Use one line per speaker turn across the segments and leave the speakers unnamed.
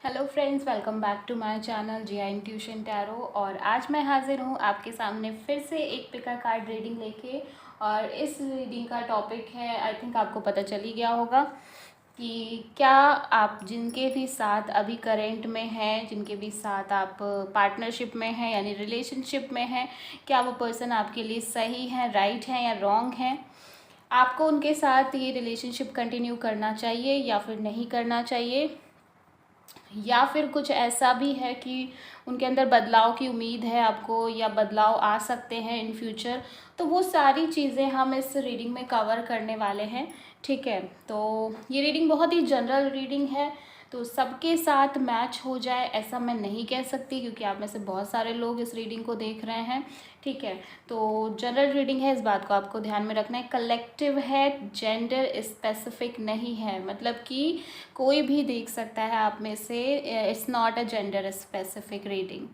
Hello friends, welcome back to my channel Jiya intuition tarot. और आज मैं हाजिर हूँ आपके सामने फिर से एक पिका कार्ड रीडिंग लेके। और इस रीडिंग का टॉपिक है, आई थिंक आपको पता चल ही गया होगा कि क्या आप जिनके भी साथ अभी करेंट में हैं, जिनके भी साथ आप पार्टनरशिप में हैं यानी रिलेशनशिप में हैं, क्या वो पर्सन आपके लिए सही है, राइट है या रॉन्ग है। आपको उनके साथ ये रिलेशनशिप कंटिन्यू करना चाहिए या फिर नहीं करना चाहिए, या फिर कुछ ऐसा भी है कि उनके अंदर बदलाव की उम्मीद है आपको, या बदलाव आ सकते हैं इन फ्यूचर। तो वो सारी चीज़ें हम इस रीडिंग में कवर करने वाले हैं। ठीक है, तो ये रीडिंग बहुत ही जनरल रीडिंग है, तो सबके साथ मैच हो जाए ऐसा मैं नहीं कह सकती, क्योंकि आप में से बहुत सारे लोग इस रीडिंग को देख रहे हैं। ठीक है, तो जनरल रीडिंग है, इस बात को आपको ध्यान में रखना है। कलेक्टिव है, जेंडर स्पेसिफिक नहीं है, मतलब कि कोई भी देख सकता है आप में से। It's not a gender specific reading,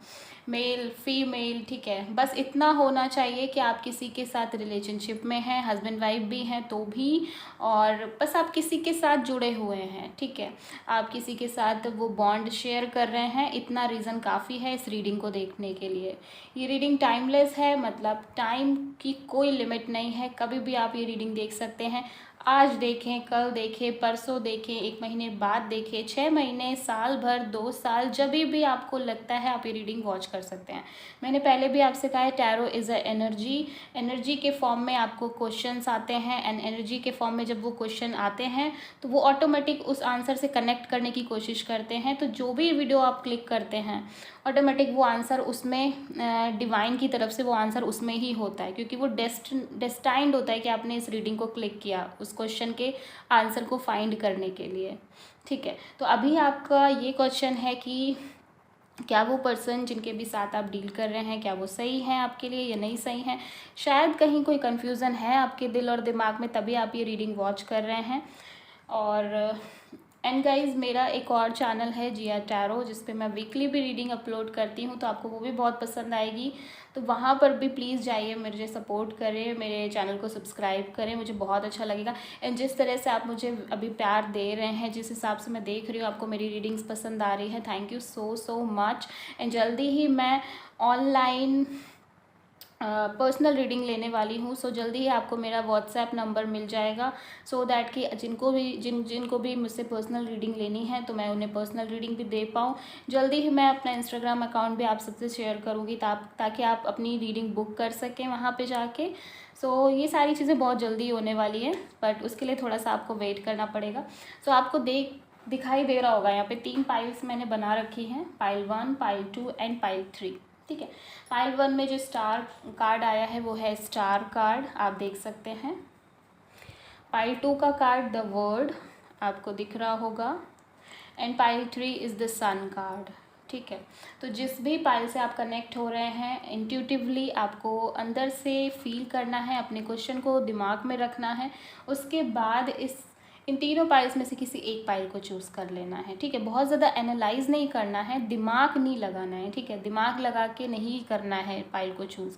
male female. ठीक है, बस इतना होना चाहिए कि आप किसी के साथ रिलेशनशिप में हैं, हस्बैंड वाइफ भी हैं तो भी, और बस आप किसी के साथ जुड़े हुए हैं। ठीक है, आप किसी के साथ वो बॉन्ड शेयर कर रहे हैं, इतना रीज़न काफ़ी है इस रीडिंग को देखने के लिए। ये रीडिंग टाइमलेस है, मतलब टाइम की कोई लिमिट नहीं है, कभी भी आप ये रीडिंग देख सकते हैं। आज देखें, कल देखें, परसों देखें, 1 महीने बाद देखें, 6 महीने, साल भर, 2 साल, जब भी आपको लगता है आप ये रीडिंग वॉच कर सकते हैं। मैंने पहले भी आपसे कहा है, tarot is a energy. Energy के फॉर्म में आपको क्वेश्चंस आते हैं, एंड एनर्जी के फॉर्म में जब वो क्वेश्चन आते हैं तो वो ऑटोमेटिक उस आंसर से कनेक्ट करने की कोशिश करते हैं। तो जो भी वीडियो आप क्लिक करते हैं ऑटोमेटिक वो आंसर उसमें, डिवाइन की तरफ से वो आंसर उसमें ही होता है, क्योंकि वो डेस्टाइंड होता है कि आपने इस रीडिंग को क्लिक किया उस क्वेश्चन के आंसर को फाइंड करने के लिए। ठीक है, तो अभी आपका ये क्वेश्चन है कि क्या वो पर्सन जिनके भी साथ आप डील कर रहे हैं, क्या वो सही हैं आपके लिए या नहीं सही हैं। शायद कहीं कोई कन्फ्यूज़न है आपके दिल और दिमाग में, तभी आप ये रीडिंग वॉच कर रहे हैं। और एंड गाइज, मेरा एक और चैनल है जिया टैरो, जिस पे मैं वीकली भी रीडिंग अपलोड करती हूँ, तो आपको वो भी बहुत पसंद आएगी। तो वहाँ पर भी प्लीज़ जाइए, मुझे सपोर्ट करें, मेरे चैनल को सब्सक्राइब करें, मुझे बहुत अच्छा लगेगा। एंड जिस तरह से आप मुझे अभी प्यार दे रहे हैं, जिस हिसाब से मैं देख रही हूँ आपको मेरी रीडिंग्स पसंद आ रही है, thank you so so much. And जल्दी ही मैं ऑनलाइन पर्सनल रीडिंग लेने वाली हूँ। सो जल्दी ही आपको मेरा व्हाट्सएप नंबर मिल जाएगा, सो दैट कि जिनको भी मुझसे पर्सनल रीडिंग लेनी है तो मैं उन्हें पर्सनल रीडिंग भी दे पाऊँ। जल्दी ही मैं अपना इंस्टाग्राम अकाउंट भी आप सबसे शेयर करूँगी, ताकि आप अपनी रीडिंग बुक कर सकें वहाँ पे जाके। सो ये सारी चीज़ें बहुत जल्दी होने वाली है, बट उसके लिए थोड़ा सा आपको वेट करना पड़ेगा। सो आपको दिखाई दे रहा होगा, यहाँ पे 3 पाइल्स मैंने बना रखी हैं, पाइल 1, पाइल 2 एंड पाइल 3। ठीक है, पाइल 1 में जो स्टार कार्ड आया है वो है स्टार कार्ड, आप देख सकते हैं। पाइल 2 का कार्ड द वर्ड आपको दिख रहा होगा, and pile 3 is the sun card. ठीक है, तो जिस भी पाइल से आप कनेक्ट हो रहे हैं, इंट्यूटिवली आपको अंदर से फील करना है, अपने क्वेश्चन को दिमाग में रखना है। उसके बाद इन तीनों पाइल्स में से किसी एक पाइल को चूज़ कर लेना है। ठीक है, बहुत ज़्यादा एनालाइज नहीं करना है, दिमाग नहीं लगाना है। ठीक है, दिमाग लगा के नहीं करना है पाइल को चूज़,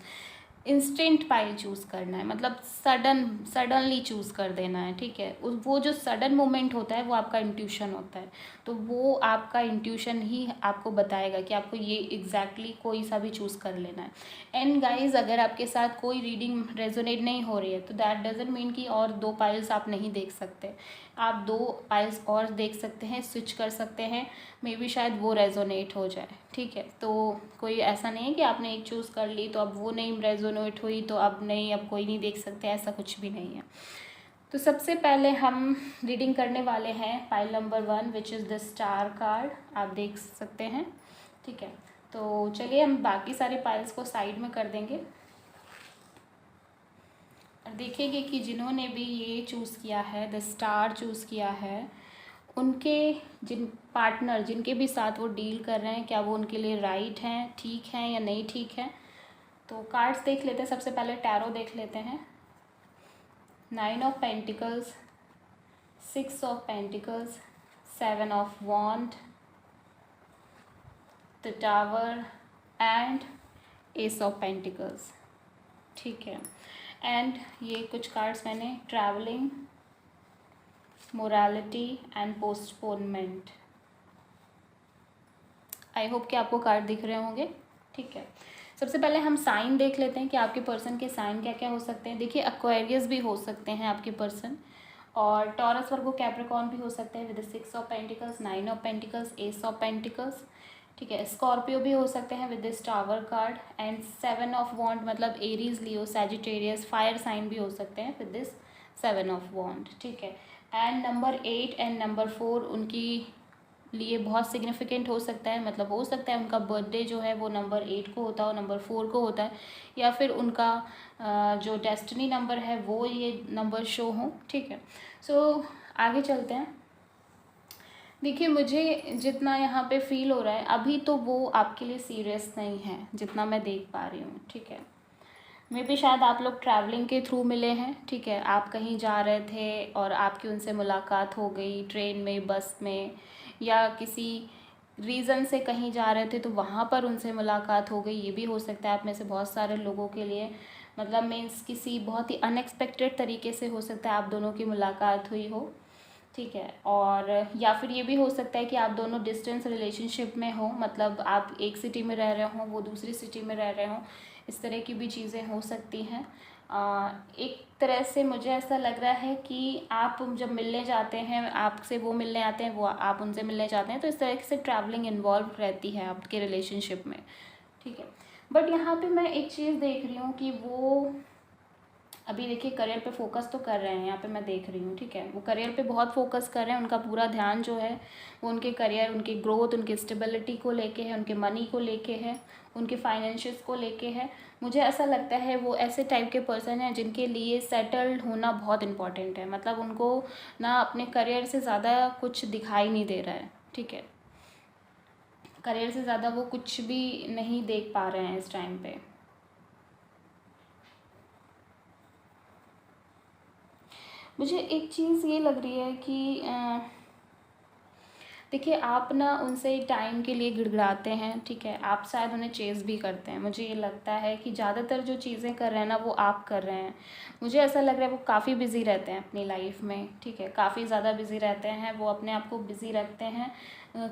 इंस्टेंट पाइल चूज़ करना है, मतलब सडनली चूज़ कर देना है। ठीक है, वो जो सडन मोमेंट होता है वो आपका इंट्यूशन होता है, तो वो आपका इंट्यूशन ही आपको बताएगा कि आपको ये एग्जैक्टली कोई सा भी चूज़ कर लेना है। एंड गाइज, अगर आपके साथ कोई रीडिंग रेजोनेट नहीं हो रही है तो दैट डजंट मीन कि और 2 पाइल्स आप नहीं देख सकते। आप 2 पाइल्स और देख सकते हैं, स्विच कर सकते हैं, मे बी शायद वो रेजोनेट हो जाए। ठीक है, तो कोई ऐसा नहीं है कि आपने एक चूज़ कर ली तो अब वो नहीं रेजोनेट हुई तो अब नहीं, अब कोई नहीं देख सकते, ऐसा कुछ भी नहीं है। तो सबसे पहले हम रीडिंग करने वाले हैं pile number 1, which is the star card, आप देख सकते हैं। ठीक है, तो चलिए हम बाकी सारे पाइल्स को साइड में कर देंगे और देखेंगे कि जिन्होंने भी ये चूज़ किया है, द स्टार चूज़ किया है, उनके जिनके भी साथ वो डील कर रहे हैं, क्या वो उनके लिए राइट हैं, ठीक हैं या नहीं ठीक है। तो कार्ड्स देख लेते हैं, सबसे पहले टैरो देख लेते हैं। 9 of pentacles, 6 of pentacles, 7 of wand, the tower and ace of pentacles. ठीक है, एंड ये कुछ कार्ड्स मैंने travelling, morality and postponement. I hope कि आपको कार्ड दिख रहे होंगे। ठीक है, सबसे पहले हम साइन देख लेते हैं कि आपके पर्सन के साइन क्या क्या हो सकते हैं। देखिए, एक्वेरियस भी हो सकते हैं आपके पर्सन, और टॉरस, वर्गो, कैप्रिकॉर्न भी हो सकते हैं with 6 of pentacles, 9 of pentacles, ace of pentacles. ठीक है, स्कॉर्पियो भी हो सकते हैं with this tower card, and 7 of wand मतलब Aries, Leo, Sagittarius, fire sign भी हो सकते हैं विद दिस 7 ऑफ वॉन्ड। ठीक है, एंड नंबर 8 एंड नंबर 4 उनकी लिए बहुत सिग्निफिकेंट हो सकता है, मतलब हो सकता है उनका बर्थडे जो है वो नंबर 8 को होता हो, नंबर 4 को होता है, या फिर उनका जो डेस्टिनी नंबर है वो ये नंबर शो हो। ठीक है, सो आगे चलते हैं। देखिए, मुझे जितना यहाँ पे फील हो रहा है अभी, तो वो आपके लिए सीरियस नहीं है जितना मैं देख पा रही हूँ। ठीक है, मे भी शायद आप लोग ट्रैवलिंग के थ्रू मिले हैं। ठीक है, आप कहीं जा रहे थे और आपकी उनसे मुलाकात हो गई, ट्रेन में, बस में, या किसी रीज़न से कहीं जा रहे थे तो वहाँ पर उनसे मुलाकात हो गई। ये भी हो सकता है आप में से बहुत सारे लोगों के लिए, मतलब मीन्स किसी बहुत ही अनएक्सपेक्टेड तरीके से हो सकता है आप दोनों की मुलाकात हुई हो। ठीक है, और या फिर ये भी हो सकता है कि आप दोनों डिस्टेंस रिलेशनशिप में हो, मतलब आप एक सिटी में रह रहे हों, वो दूसरी सिटी में रह रहे हों, इस तरह की भी चीज़ें हो सकती हैं। एक तरह से मुझे ऐसा लग रहा है कि आप जब मिलने जाते हैं, आपसे वो मिलने आते हैं, वो आप उनसे मिलने जाते हैं, तो इस तरह से ट्रैवलिंग इन्वॉल्व रहती है आपके रिलेशनशिप में। ठीक है, बट यहाँ पे मैं एक चीज़ देख रही हूँ कि वो अभी देखिए करियर पे फोकस तो कर रहे हैं, यहाँ पे मैं देख रही हूँ। ठीक है, वो करियर पे बहुत फोकस कर रहे हैं, उनका पूरा ध्यान जो है वो उनके करियर, उनकी ग्रोथ, उनकी स्टेबिलिटी को लेके है, उनके मनी को लेके है, उनके फाइनेंशियल्स को लेके है। मुझे ऐसा लगता है वो ऐसे टाइप के पर्सन हैं जिनके लिए सेटल्ड होना बहुत इंपॉर्टेंट है, मतलब उनको ना अपने करियर से ज़्यादा कुछ दिखाई नहीं दे रहा है। ठीक है, करियर से ज़्यादा वो कुछ भी नहीं देख पा रहे हैं इस टाइम पे। मुझे एक चीज़ ये लग रही है कि देखिए, आप ना उनसे टाइम के लिए गिड़गिड़ाते हैं। ठीक है, आप शायद उन्हें चेज़ भी करते हैं। मुझे ये लगता है कि ज़्यादातर जो चीज़ें कर रहे हैं ना वो आप कर रहे हैं। मुझे ऐसा लग रहा है वो काफ़ी बिज़ी रहते हैं अपनी लाइफ में। ठीक है, काफ़ी ज़्यादा बिज़ी रहते हैं, वो अपने आप को बिज़ी रखते हैं,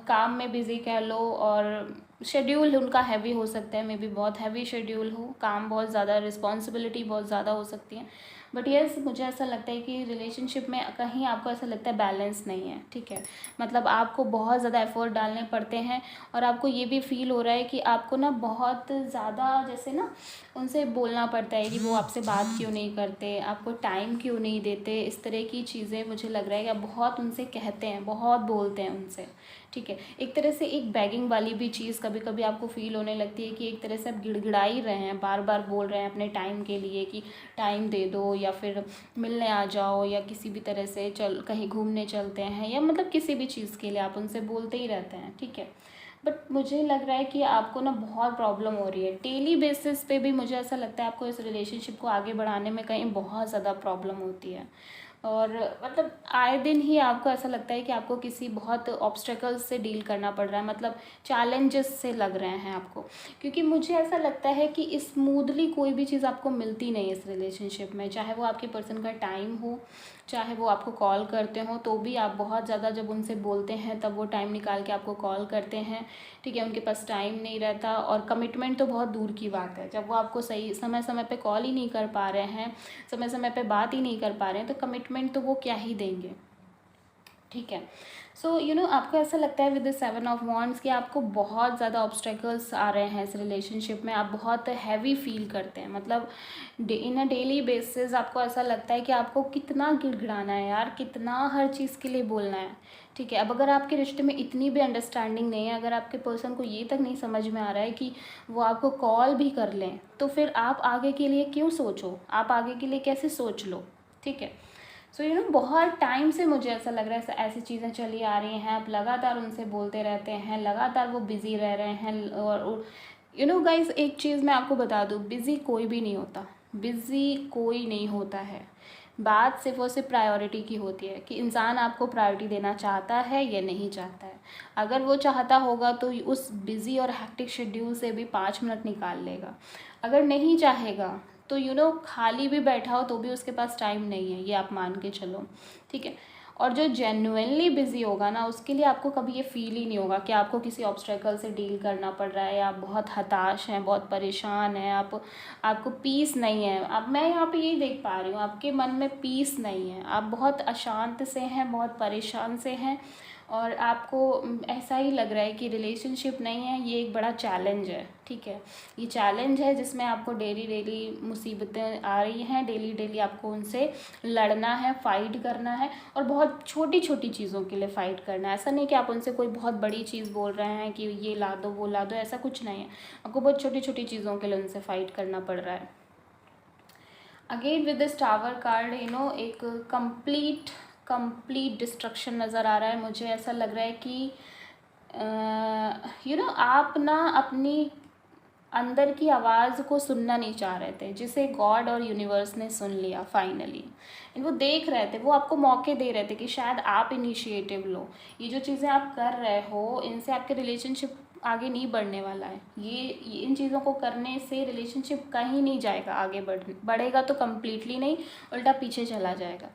काम में बिज़ी कह लो, और शेड्यूल उनका हैवी हो सकता है, मे बी बहुत हैवी शेड्यूल हो, काम बहुत ज़्यादा, रिस्पॉन्सिबिलिटी बहुत ज़्यादा हो सकती है। बट यस, मुझे ऐसा लगता है कि रिलेशनशिप में कहीं आपको ऐसा लगता है बैलेंस नहीं है। ठीक है, मतलब आपको बहुत ज़्यादा एफर्ट डालने पड़ते हैं, और आपको ये भी फील हो रहा है कि आपको ना बहुत ज़्यादा जैसे ना उनसे बोलना पड़ता है कि वो आपसे बात क्यों नहीं करते, आपको टाइम क्यों नहीं देते, इस तरह की चीज़ें मुझे लग रहा है कि आप बहुत उनसे कहते हैं, बहुत बोलते हैं उनसे। ठीक है, एक तरह से एक बैगिंग वाली भी चीज़ कभी कभी आपको फील होने लगती है कि एक तरह से आप गिड़गिड़ा ही रहे हैं, बार बार बोल रहे हैं अपने टाइम के लिए कि टाइम दे दो, या फिर मिलने आ जाओ, या किसी भी तरह से चल कहीं घूमने चलते हैं, या मतलब किसी भी चीज़ के लिए आप उनसे बोलते ही रहते हैं। ठीक है, बट मुझे लग रहा है कि आपको ना बहुत प्रॉब्लम हो रही है डेली बेसिस पे भी। मुझे ऐसा लगता है आपको इस रिलेशनशिप को आगे बढ़ाने में कहीं बहुत ज़्यादा प्रॉब्लम होती है, और मतलब आए दिन ही आपको ऐसा लगता है कि आपको किसी बहुत ऑब्स्टेकल्स से डील करना पड़ रहा है, मतलब चैलेंजेस से लग रहे हैं आपको, क्योंकि मुझे ऐसा लगता है कि स्मूथली कोई भी चीज़ आपको मिलती नहीं है इस रिलेशनशिप में। चाहे वो आपके पर्सन का टाइम हो, चाहे वो आपको कॉल करते हो, तो भी आप बहुत ज़्यादा जब उनसे बोलते हैं तब वो टाइम निकाल के आपको कॉल करते हैं। ठीक है, उनके पास टाइम नहीं रहता, और कमिटमेंट तो बहुत दूर की बात है। जब वो आपको सही समय समय पे कॉल ही नहीं कर पा रहे हैं, समय समय पे बात ही नहीं कर पा रहे हैं, तो कमिटमेंट तो वो क्या ही देंगे। ठीक है, सो आपको ऐसा लगता है विद द 7 ऑफ वॉन्ड्स कि आपको बहुत ज़्यादा ऑब्स्टेकल्स आ रहे हैं इस रिलेशनशिप में, आप बहुत हैवी फील करते हैं, मतलब इन अ डेली बेसिस आपको ऐसा लगता है कि आपको कितना गिड़गिड़ाना है यार, कितना हर चीज़ के लिए बोलना है। ठीक है, अब अगर आपके रिश्ते में इतनी भी अंडरस्टैंडिंग नहीं है, अगर आपके पर्सन को ये तक नहीं समझ में आ रहा है कि वो आपको कॉल भी कर लें, तो फिर आप आगे के लिए क्यों सोचो, आप आगे के लिए कैसे सोच लो। ठीक है, सो बहुत टाइम से मुझे ऐसा लग रहा है ऐसी चीज़ें चली आ रही हैं, आप लगातार उनसे बोलते रहते हैं, लगातार वो बिज़ी रह रहे हैं, और गाइस एक चीज़ मैं आपको बता दूँ, बिज़ी कोई भी नहीं होता, बिज़ी कोई नहीं होता है। बात सिर्फ और सिर्फ प्रायोरिटी की होती है कि इंसान आपको प्रायोरिटी देना चाहता है या नहीं चाहता है। अगर वो चाहता होगा तो उस बिज़ी और हैक्टिक शेड्यूल से भी 5 मिनट निकाल लेगा। अगर नहीं चाहेगा तो खाली भी बैठा हो तो भी उसके पास टाइम नहीं है, ये आप मान के चलो। ठीक है, और जो जेन्युइनली बिजी होगा ना, उसके लिए आपको कभी ये फील ही नहीं होगा कि आपको किसी ऑब्स्टेकल से डील करना पड़ रहा है, या आप बहुत हताश हैं, बहुत परेशान हैं, आपको पीस नहीं है। अब मैं यहाँ पे यही देख पा रही हूँ, आपके मन में पीस नहीं है, आप बहुत अशांत से हैं, बहुत परेशान से हैं, और आपको ऐसा ही लग रहा है कि रिलेशनशिप नहीं है। ये एक बड़ा चैलेंज है, ठीक है। ये चैलेंज है जिसमें आपको डेली मुसीबतें आ रही हैं, डेली आपको उनसे लड़ना है, फाइट करना है, और बहुत छोटी छोटी चीज़ों के लिए फ़ाइट करना है। ऐसा नहीं कि आप उनसे कोई बहुत बड़ी चीज़ बोल रहे हैं कि ये ला दो वो ला दो, ऐसा कुछ नहीं है। आपको बहुत छोटी छोटी चीज़ों के लिए उनसे फ़ाइट करना पड़ रहा है। Again with this tower card एक कंप्लीट डिस्ट्रक्शन नज़र आ रहा है। मुझे ऐसा लग रहा है कि आप ना अपनी अंदर की आवाज़ को सुनना नहीं चाह रहे थे, जिसे गॉड और यूनिवर्स ने सुन लिया फाइनली। वो देख रहे थे, वो आपको मौके दे रहे थे कि शायद आप इनिशिएटिव लो। ये जो चीज़ें आप कर रहे हो, इनसे आपके रिलेशनशिप आगे नहीं बढ़ने वाला है। ये इन चीज़ों को करने से रिलेशनशिप कहीं नहीं जाएगा, आगे बढ़ेगा तो कम्प्लीटली नहीं, उल्टा पीछे चला जाएगा।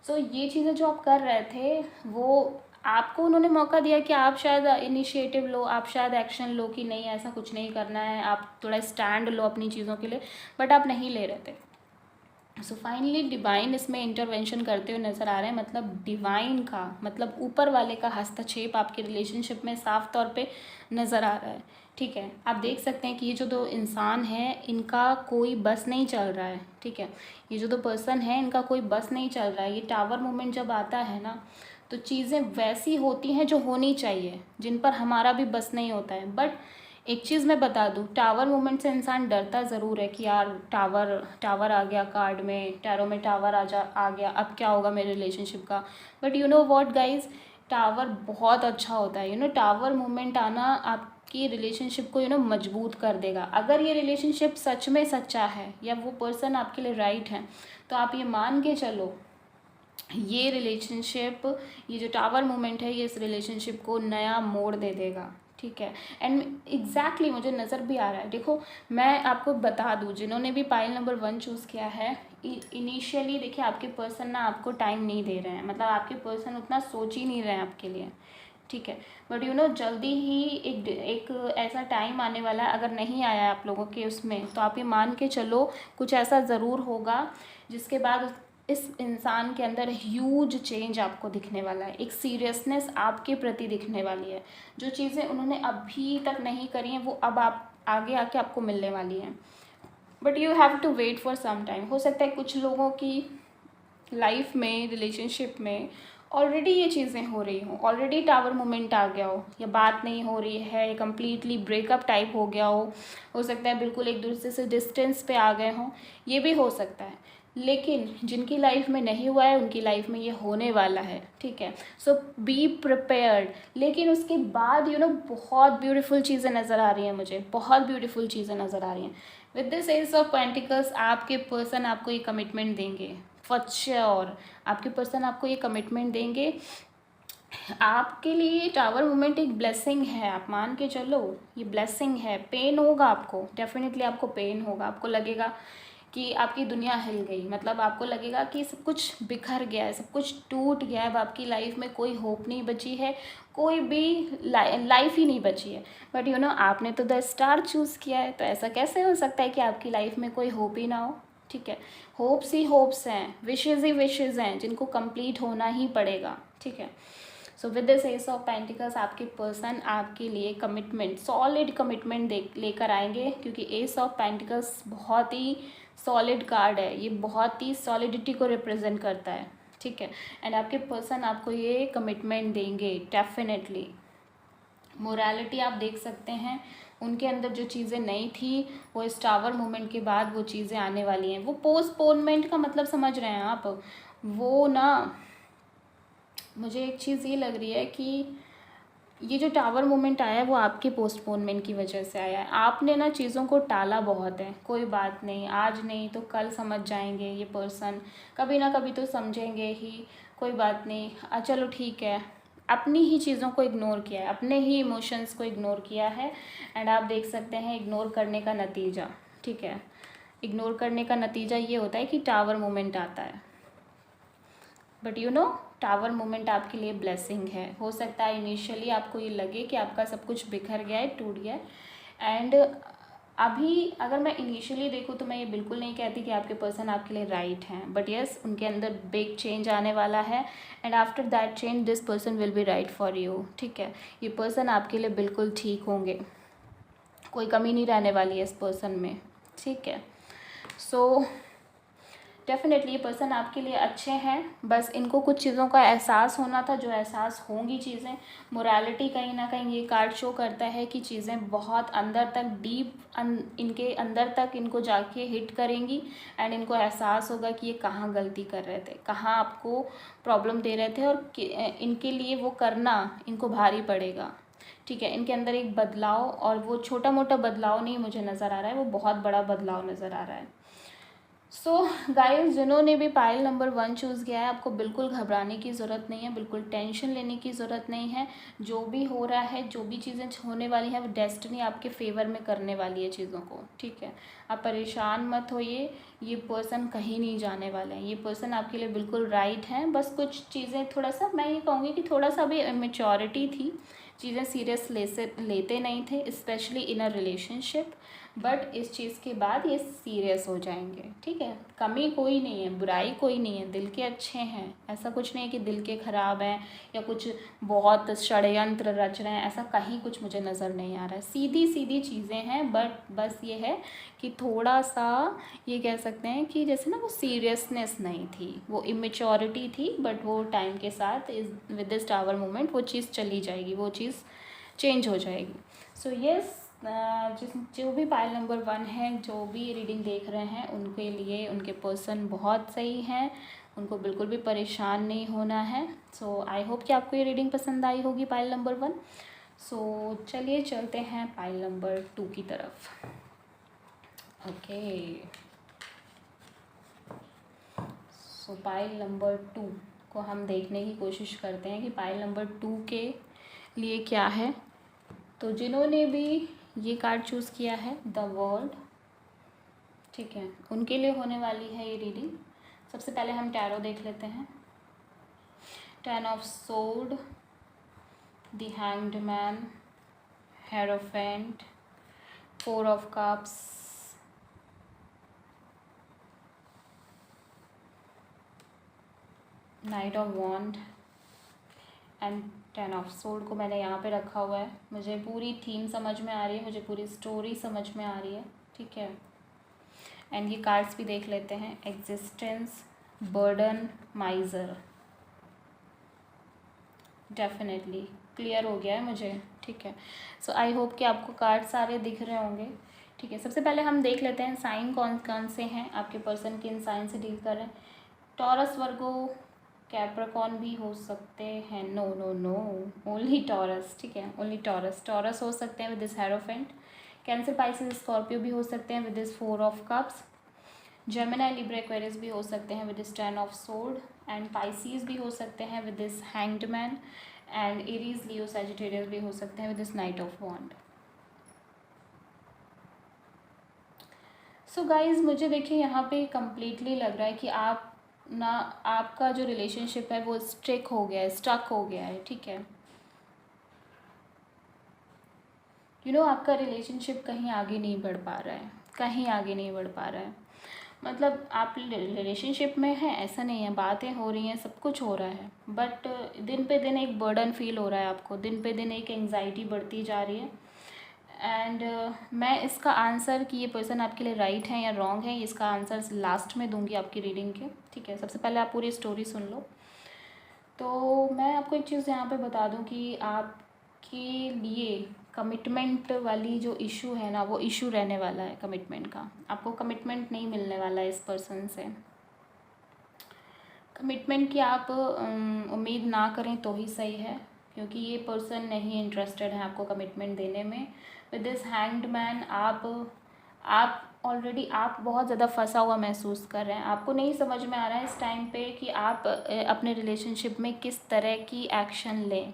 सो ये चीज़ें जो आप कर रहे थे, वो आपको उन्होंने मौका दिया कि आप शायद इनिशिएटिव लो, आप शायद एक्शन लो कि नहीं ऐसा कुछ नहीं करना है, आप थोड़ा स्टैंड लो अपनी चीज़ों के लिए, बट आप नहीं ले रहे थे। सो फाइनली डिवाइन इसमें इंटरवेंशन करते हुए नज़र आ रहे हैं। मतलब डिवाइन का मतलब ऊपर वाले का हस्तक्षेप आपके रिलेशनशिप में साफ तौर पे नज़र आ रहा है, ठीक है। आप देख सकते हैं कि ये जो दो इंसान हैं, इनका कोई बस नहीं चल रहा है, ठीक है। ये जो दो पर्सन है, इनका कोई बस नहीं चल रहा है। ये टावर मूवमेंट जब आता है ना, तो चीज़ें वैसी होती हैं जो होनी चाहिए, जिन पर हमारा भी बस नहीं होता है। बट एक चीज़ मैं बता दूँ, टावर मूवमेंट से इंसान डरता ज़रूर है कि यार टावर आ गया कार्ड में, टैरो में टावर आ गया, अब क्या होगा मेरे रिलेशनशिप का। But you know what guys, tower बहुत अच्छा होता है। टावर मूवमेंट आना आपकी रिलेशनशिप को मजबूत कर देगा। अगर ये रिलेशनशिप सच में सच्चा है, या वो पर्सन आपके लिए राइट है, तो आप ये मान के चलो, ये रिलेशनशिप, ये जो टावर मूवमेंट है, ये इस रिलेशनशिप को नया मोड़ दे देगा, ठीक है। एंड एग्जैक्टली मुझे नज़र भी आ रहा है। देखो, मैं आपको बता दूँ, जिन्होंने भी पाइल नंबर 1 चूज़ किया है, इनिशियली देखिए आपके पर्सन ना आपको टाइम नहीं दे रहे हैं, मतलब आपके पर्सन उतना सोच ही नहीं रहे हैं आपके लिए, ठीक है। बट जल्दी ही एक ऐसा टाइम आने वाला है, अगर नहीं आया है आप लोगों के उसमें, तो आप ये मान के चलो कुछ ऐसा ज़रूर होगा जिसके बाद इस इंसान के अंदर ह्यूज चेंज आपको दिखने वाला है। एक सीरियसनेस आपके प्रति दिखने वाली है। जो चीज़ें उन्होंने अभी तक नहीं करी हैं, वो अब आप आगे आके आपको मिलने वाली हैं। But you have to wait for some time. हो सकता है कुछ लोगों की लाइफ में, रिलेशनशिप में ऑलरेडी ये चीज़ें हो रही हों, ऑलरेडी टावर मोमेंट आ गया हो, या बात नहीं हो रही है, या कम्प्लीटली ब्रेकअप टाइप हो गया हो सकता है बिल्कुल एक दूसरे से डिस्टेंस पे आ गए हों, ये भी हो सकता है। लेकिन जिनकी लाइफ में नहीं हुआ है, उनकी लाइफ में ये होने वाला है, ठीक है। सो बी प्रिपेयर्ड। लेकिन उसके बाद बहुत ब्यूटीफुल चीज़ें नज़र आ रही हैं मुझे, बहुत ब्यूटीफुल चीज़ें नज़र आ रही हैं। With this S of pentacles, आपके पर्सन आपको ये कमिटमेंट देंगे, फॉर श्योर आपके पर्सन आपको ये कमिटमेंट देंगे। आपके लिए टावर मूवमेंट एक ब्लेसिंग है, आप मान के चलो, ये ब्लेसिंग है। पेन होगा आपको, डेफिनेटली आपको पेन होगा, आपको लगेगा कि आपकी दुनिया हिल गई, मतलब आपको लगेगा कि सब कुछ बिखर गया है, सब कुछ टूट गया है, अब आपकी लाइफ में कोई होप नहीं बची है, कोई भी लाइफ ही नहीं बची है। बट आपने तो द स्टार चूज़ किया है, तो ऐसा कैसे हो सकता है कि आपकी लाइफ में कोई होप ही ना हो, ठीक है। होप्स ही होप्स हैं, विशेज़ ही विशेज़ हैं, जिनको कंप्लीट होना ही पड़ेगा, ठीक है। So with this S of pentacles, आपके पर्सन आपके लिए कमिटमेंट, सॉलिड कमिटमेंट लेकर आएंगे, क्योंकि एस ऑफ पेंटिकल्स बहुत ही सॉलिड कार्ड है, ये बहुत ही सॉलिडिटी को रिप्रेजेंट करता है, ठीक है। एंड आपके पर्सन आपको ये कमिटमेंट देंगे डेफिनेटली। मोरालिटी आप देख सकते हैं, उनके अंदर जो चीज़ें नहीं थी, वो इस टावर मूवमेंट के बाद वो चीज़ें आने वाली हैं। वो पोस्टपोनमेंट का मतलब समझ रहे हैं आप, वो ना, मुझे एक चीज़ ये लग रही है कि ये जो टावर मूवमेंट आया है, वो आपके पोस्टपोनमेंट की वजह से आया है। आपने ना चीज़ों को टाला बहुत है, कोई बात नहीं, आज नहीं तो कल समझ जाएंगे ये पर्सन, कभी ना कभी तो समझेंगे ही, कोई बात नहीं, चलो ठीक है। अपनी ही चीज़ों को इग्नोर किया है, अपने ही इमोशंस को इग्नोर किया है। एंड आप देख सकते हैं इग्नोर करने का नतीजा, ठीक है, इग्नोर करने का नतीजा ये होता है कि टावर मूवमेंट आता है। बट टावर मोमेंट आपके लिए ब्लेसिंग है। हो सकता है इनिशियली आपको ये लगे कि आपका सब कुछ बिखर गया है, टूट गया है। एंड अभी अगर मैं इनिशियली देखूँ तो मैं ये बिल्कुल नहीं कहती कि आपके पर्सन आपके लिए राइट हैं, बट येस उनके अंदर बिग चेंज आने वाला है। And after that change this person will be right for you. ठीक है, ये पर्सन आपके लिए बिल्कुल ठीक होंगे, कोई कमी नहीं रहने वाली है इस पर्सन में। ठीक है, सो डेफिनेटली ये पर्सन आपके लिए अच्छे हैं, बस इनको कुछ चीज़ों का एहसास होना था, जो एहसास होंगी चीज़ें। मोरालिटी कहीं ना कहीं ये कार्ड शो करता है कि चीज़ें बहुत अंदर तक डीप इनके अंदर तक इनको जाके हिट करेंगी। एंड इनको एहसास होगा कि ये कहाँ गलती कर रहे थे, कहाँ आपको प्रॉब्लम दे रहे थे, और इनके लिए वो करना इनको भारी पड़ेगा। ठीक है, इनके अंदर एक बदलाव, और वो छोटा मोटा बदलाव नहीं मुझे नज़र आ रहा है, वो बहुत बड़ा बदलाव नज़र आ रहा है। सो गाइस, जिन्होंने भी पाइल नंबर 1 चूज़ किया है, आपको बिल्कुल घबराने की ज़रूरत नहीं है, बिल्कुल टेंशन लेने की ज़रूरत नहीं है। जो भी हो रहा है, जो भी चीज़ें होने वाली हैं, वो डेस्टिनी आपके फेवर में करने वाली है चीज़ों को। ठीक है, आप परेशान मत होइए, ये पर्सन कहीं नहीं जाने वाले हैं, ये पर्सन आपके लिए बिल्कुल राइट हैं। बस कुछ चीज़ें थोड़ा सा, मैं ये कहूँगी कि थोड़ा सा भी इमेच्योरिटी थी, चीज़ें सीरियस लेते नहीं थे, specially in a relationship. But इस चीज़ के बाद ये सीरियस हो जाएंगे। ठीक है, कमी कोई नहीं है, बुराई कोई नहीं है, दिल के अच्छे हैं। ऐसा कुछ नहीं है कि दिल के ख़राब हैं या कुछ बहुत षड्यंत्र रच रहे हैं, ऐसा कहीं कुछ मुझे नज़र नहीं आ रहा है। सीधी सीधी चीज़ें हैं, बट बस ये है कि थोड़ा सा ये कह सकते हैं कि जैसे ना वो सीरियसनेस नहीं थी, वो इमेच्योरिटी थी। बट वो टाइम के साथ विद दिस टावर मोमेंट वो चीज़ चली जाएगी, वो चीज़ चेंज हो जाएगी। सो येस, जो भी पाइल नंबर 1 है, जो भी रीडिंग देख रहे हैं, उनके लिए उनके पर्सन बहुत सही हैं, उनको बिल्कुल भी परेशान नहीं होना है। सो आई होप कि आपको ये रीडिंग पसंद आई होगी, पाइल नंबर 1। सो चलिए चलते हैं पाइल नंबर 2 की तरफ। ओके, सो पाइल नंबर 2 को हम देखने की कोशिश करते हैं कि पाइल नंबर 2 के लिए क्या है। तो जिन्होंने भी ये कार्ड चूज़ किया है, द वर्ल्ड, ठीक है, उनके लिए होने वाली है ये रीडिंग। सबसे पहले हम टैरो देख लेते हैं। 10 of sword, the hanged man, hierophant, 4 of cups, knight of wand and 10 of sword को मैंने यहाँ पे रखा हुआ है। मुझे पूरी थीम समझ में आ रही है, मुझे पूरी स्टोरी समझ में आ रही है। ठीक है, एंड ये कार्ड्स भी देख लेते हैं। एग्जिस्टेंस, बर्डन, माइजर, डेफिनेटली क्लियर हो गया है मुझे। ठीक है, सो आई होप कि आपको कार्ड सारे दिख रहे होंगे। ठीक है, सबसे पहले हम देख लेते हैं साइन कौन कौन से हैं, आपके पर्सन किन साइन से डील कर रहे हैं। टॉरस, वर्गो, कैप्रिकॉर्न भी हो सकते हैं। No no no, only Taurus. ठीक है, ओनली टॉरस। टॉरस हो सकते हैं with this hierophant. Cancer, Pisces, Scorpio भी हो सकते हैं with this 4 of cups. Gemini, Libra, Aquarius भी हो सकते हैं with this 10 of sword. And Pisces भी हो सकते हैं with this hanged man. And Aries, Leo, Sagittarius भी हो सकते हैं with this knight of wand. So guys, मुझे देखिए यहाँ पे कम्प्लीटली लग रहा है कि आपका जो रिलेशनशिप है वो स्टिक हो गया है, स्टक हो गया है। ठीक है, आपका रिलेशनशिप कहीं आगे नहीं बढ़ पा रहा है, कहीं आगे नहीं बढ़ पा रहा है। मतलब आप रिलेशनशिप में हैं ऐसा नहीं है, बातें हो रही हैं, सब कुछ हो रहा है, बट दिन पे दिन एक बर्डन फील हो रहा है आपको, दिन पे दिन एक एंग्जाइटी बढ़ती जा रही है। एंड मैं इसका आंसर कि ये पर्सन आपके लिए राइट है या रॉन्ग है, इसका आंसर लास्ट में दूंगी आपकी रीडिंग के। ठीक है, सबसे पहले आप पूरी स्टोरी सुन लो। तो मैं आपको एक चीज़ यहाँ पे बता दूँ कि आपके लिए कमिटमेंट वाली जो इशू है ना, वो इशू रहने वाला है कमिटमेंट का। आपको कमिटमेंट नहीं मिलने वाला है इस पर्सन से। कमिटमेंट की आप उम्मीद ना करें तो ही सही है, क्योंकि ये पर्सन नहीं इंटरेस्टेड है आपको कमिटमेंट देने में। विद दिस हैंग्ड मैन आप ऑलरेडी आप बहुत ज़्यादा फंसा हुआ महसूस कर रहे हैं। आपको नहीं समझ में आ रहा है इस टाइम पे कि आप अपने रिलेशनशिप में किस तरह की एक्शन लें,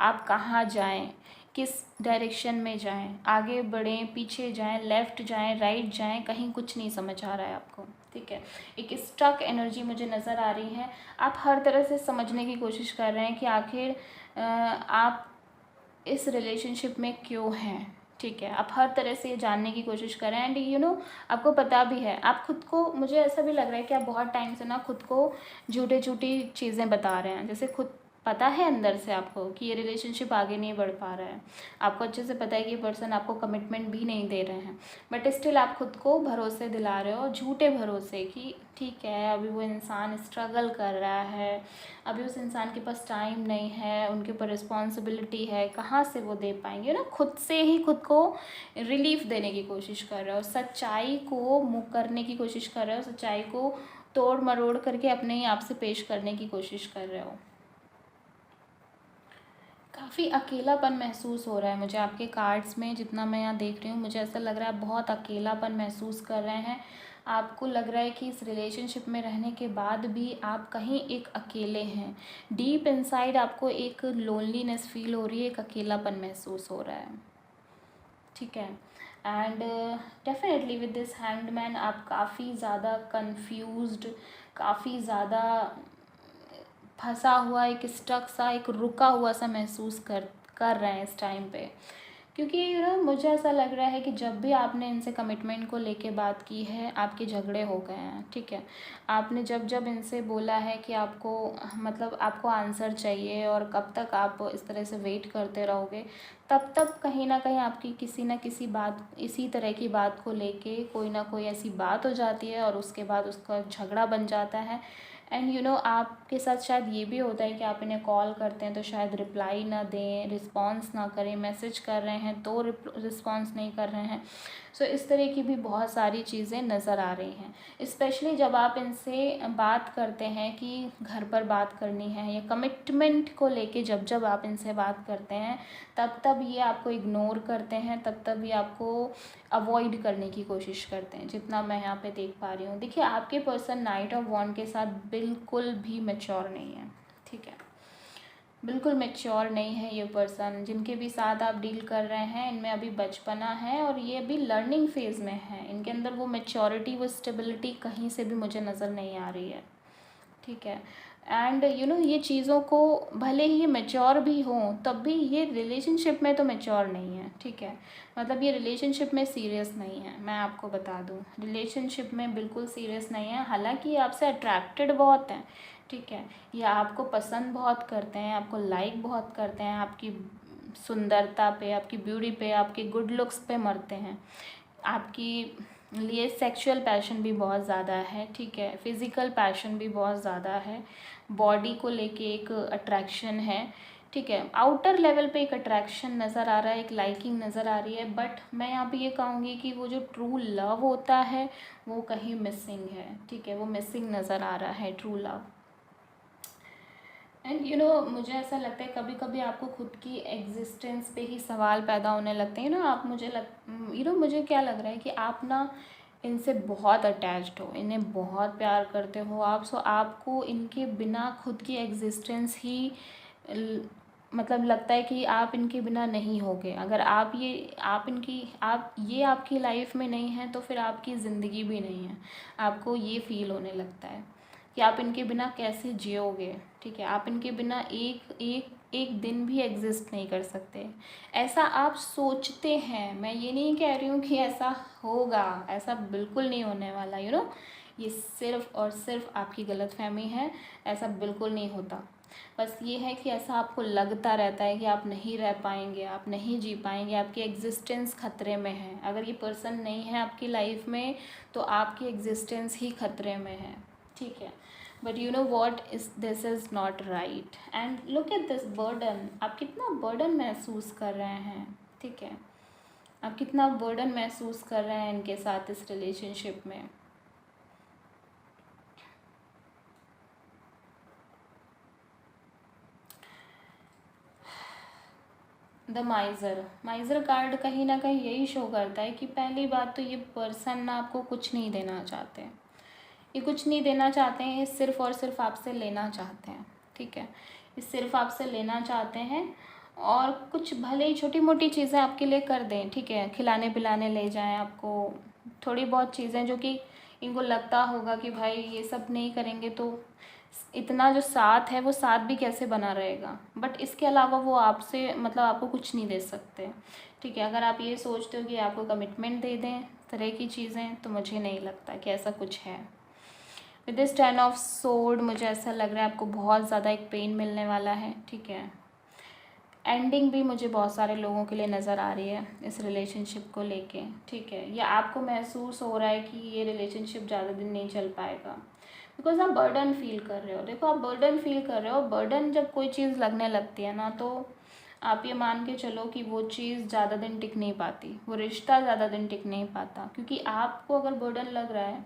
आप कहाँ जाएं। किस डायरेक्शन में जाएं, आगे बढ़ें, पीछे जाएं, लेफ़्ट जाएं, राइट जाएं, कहीं कुछ नहीं समझ आ रहा है आपको, ठीक है। एक स्टक एनर्जी मुझे नज़र आ रही है। आप हर तरह से समझने की कोशिश कर रहे हैं कि आखिर आप इस रिलेशनशिप में क्यों हैं, ठीक है। आप हर तरह से ये जानने की कोशिश कर रहे हैं एंड आपको पता भी है, आप खुद को, मुझे ऐसा भी लग रहा है कि आप बहुत टाइम से ना खुद को झूठी चीज़ें बता रहे हैं। जैसे खुद पता है अंदर से आपको कि ये रिलेशनशिप आगे नहीं बढ़ पा रहा है, आपको अच्छे से पता है कि ये पर्सन आपको कमिटमेंट भी नहीं दे रहे हैं, बट स्टिल आप खुद को भरोसे दिला रहे हो, झूठे भरोसे, कि ठीक है अभी वो इंसान स्ट्रगल कर रहा है, अभी उस इंसान के पास टाइम नहीं है, उनके ऊपर रिस्पॉन्सिबिलिटी है, कहाँ से वो दे पाएंगे ना। खुद से ही खुद को रिलीफ देने की कोशिश कर रहे हो, सच्चाई को मुँह करने की कोशिश कर रहे हो, सच्चाई को तोड़ मरोड़ करके अपने ही आप से पेश करने की कोशिश कर रहे हो। काफ़ी अकेलापन महसूस हो रहा है मुझे आपके कार्ड्स में, जितना मैं यहाँ देख रही हूँ मुझे ऐसा लग रहा है बहुत अकेलापन महसूस कर रहे हैं। आपको लग रहा है कि इस रिलेशनशिप में रहने के बाद भी आप कहीं एक अकेले हैं, डीप इनसाइड आपको एक लोनलीनेस फील हो रही है, एक अकेलापन महसूस हो रहा है, ठीक है। And definitely with this hanged man आप काफ़ी ज़्यादा कन्फ्यूज्ड, काफ़ी ज़्यादा फंसा हुआ, एक स्टक सा, एक रुका हुआ सा महसूस कर रहे हैं इस टाइम पे। क्योंकि मुझे ऐसा लग रहा है कि जब भी आपने इनसे कमिटमेंट को लेके बात की है, आपके झगड़े हो गए हैं, ठीक है। आपने जब जब इनसे बोला है कि आपको, मतलब आपको आंसर चाहिए और कब तक आप इस तरह से वेट करते रहोगे, तब तब कहीं ना कहीं आपकी किसी ना किसी बात, इसी तरह की बात को लेके कोई ना कोई ऐसी बात हो जाती है और उसके बाद उसका झगड़ा बन जाता है। एंड आपके साथ शायद ये भी होता है कि आप इन्हें कॉल करते हैं तो शायद रिप्लाई ना दें, रिस्पॉन्स ना करें, मैसेज कर रहे हैं तो रिस्पॉन्स नहीं कर रहे हैं। सो इस तरह की भी बहुत सारी चीज़ें नज़र आ रही हैं, स्पेशली जब आप इनसे बात करते हैं कि घर पर बात करनी है या कमिटमेंट को लेके, जब जब आप इनसे बात करते हैं तब तब ये आपको इग्नोर करते हैं, तब तब ये आपको अवॉइड करने की कोशिश करते हैं, जितना मैं यहाँ पे देख पा रही हूँ। देखिए आपके पर्सन नाइट ऑफ वॉन्ड के साथ बिल्कुल भी मैच्योर नहीं है, ठीक है। बिल्कुल मैच्योर नहीं है ये पर्सन, जिनके भी साथ आप डील कर रहे हैं इनमें अभी बचपना है और ये अभी लर्निंग फेज़ में है। इनके अंदर वो मैच्योरिटी, वो स्टेबिलिटी कहीं से भी मुझे नज़र नहीं आ रही है, ठीक है। एंड ये चीज़ों को, भले ही ये मैच्योर भी हों तब भी ये रिलेशनशिप में तो मैच्योर नहीं है, ठीक है। मतलब ये रिलेशनशिप में सीरियस नहीं है, मैं आपको बता दूं, रिलेशनशिप में बिल्कुल सीरियस नहीं है। हालांकि ये आपसे अट्रैक्टेड बहुत हैं, ठीक है, ये आपको पसंद बहुत करते हैं, आपको लाइक बहुत करते हैं, आपकी सुंदरता पे, आपकी ब्यूटी पे, आपके गुड लुक्स पे मरते हैं, आपकी लिए सेक्सुअल पैशन भी बहुत ज़्यादा है, ठीक है, फिज़िकल पैशन भी बहुत ज़्यादा है, बॉडी को लेके एक अट्रैक्शन है, ठीक है, आउटर लेवल पे एक अट्रैक्शन नज़र आ रहा है, एक लाइकिंग नज़र आ रही है। बट मैं यहाँ पे ये कहूँगी कि वो जो ट्रू लव होता है वो कहीं मिसिंग है, ठीक है, वो मिसिंग नज़र आ रहा है ट्रू लव। एंड मुझे ऐसा लगता है कभी कभी आपको खुद की एग्जिस्टेंस पे ही सवाल पैदा होने लगते हैं आप, मुझे क्या लग रहा है कि आप ना इनसे बहुत अटैच्ड हो, इन्हें बहुत प्यार करते हो आप। सो आपको इनके बिना खुद की एग्जिस्टेंस ही मतलब लगता है कि आप इनके बिना नहीं होगे। अगर आप ये आपकी लाइफ में नहीं है तो फिर आपकी ज़िंदगी भी नहीं है। आपको ये फील होने लगता है कि आप इनके बिना कैसे जियोगे, ठीक है, आप इनके बिना एक दिन भी एग्जिस्ट नहीं कर सकते, ऐसा आप सोचते हैं। मैं ये नहीं कह रही हूँ कि ऐसा होगा, ऐसा बिल्कुल नहीं होने वाला, ये सिर्फ़ और सिर्फ आपकी गलतफहमी है, ऐसा बिल्कुल नहीं होता। बस ये है कि ऐसा आपको लगता रहता है कि आप नहीं रह पाएंगे, आप नहीं जी पाएंगे, आपकी एग्जिस्टेंस खतरे में है। अगर ये पर्सन नहीं है आपकी लाइफ में तो आपकी एग्जिस्टेंस ही खतरे में है, ठीक है। But what is this is not right and look at this burden. आप कितना बर्डन महसूस कर रहे हैं, ठीक है, आप कितना बर्डन महसूस कर रहे हैं इनके साथ इस रिलेशनशिप में। द माइज़र कार्ड कहीं ना कहीं यही शो करता है कि पहली बात तो ये पर्सन ना आपको कुछ नहीं देना चाहते हैं, ये कुछ नहीं देना चाहते हैं, ये सिर्फ़ और सिर्फ आपसे लेना चाहते हैं, ठीक है, ये सिर्फ आपसे लेना चाहते हैं। और कुछ भले ही छोटी मोटी चीज़ें आपके लिए कर दें, ठीक है, खिलाने पिलाने ले जाएं आपको, थोड़ी बहुत चीज़ें जो कि इनको लगता होगा कि भाई ये सब नहीं करेंगे तो इतना जो साथ है वो साथ भी कैसे बना रहेगा, बट इसके अलावा वो आपसे मतलब आपको कुछ नहीं दे सकते, ठीक है। अगर आप ये सोचते हो कि आपको कमिटमेंट दे दें इस तरह की चीज़ें, तो मुझे नहीं लगता कि ऐसा कुछ है। विद दिस 10 ऑफ सोर्ड मुझे ऐसा लग रहा है आपको बहुत ज़्यादा एक पेन मिलने वाला है, ठीक है। एंडिंग भी मुझे बहुत सारे लोगों के लिए नज़र आ रही है इस रिलेशनशिप को लेके, ठीक है। या आपको महसूस हो रहा है कि ये रिलेशनशिप ज़्यादा दिन नहीं चल पाएगा, बिकॉज आप बर्डन फील कर रहे हो। देखो, आप बर्डन फील कर रहे हो, बर्डन जब कोई चीज़ लगने लगती है ना, तो आप ये मान के चलो कि वो चीज़ ज़्यादा दिन टिक नहीं पाती, वो रिश्ता ज़्यादा दिन टिक नहीं पाता, क्योंकि आपको अगर बर्डन लग रहा है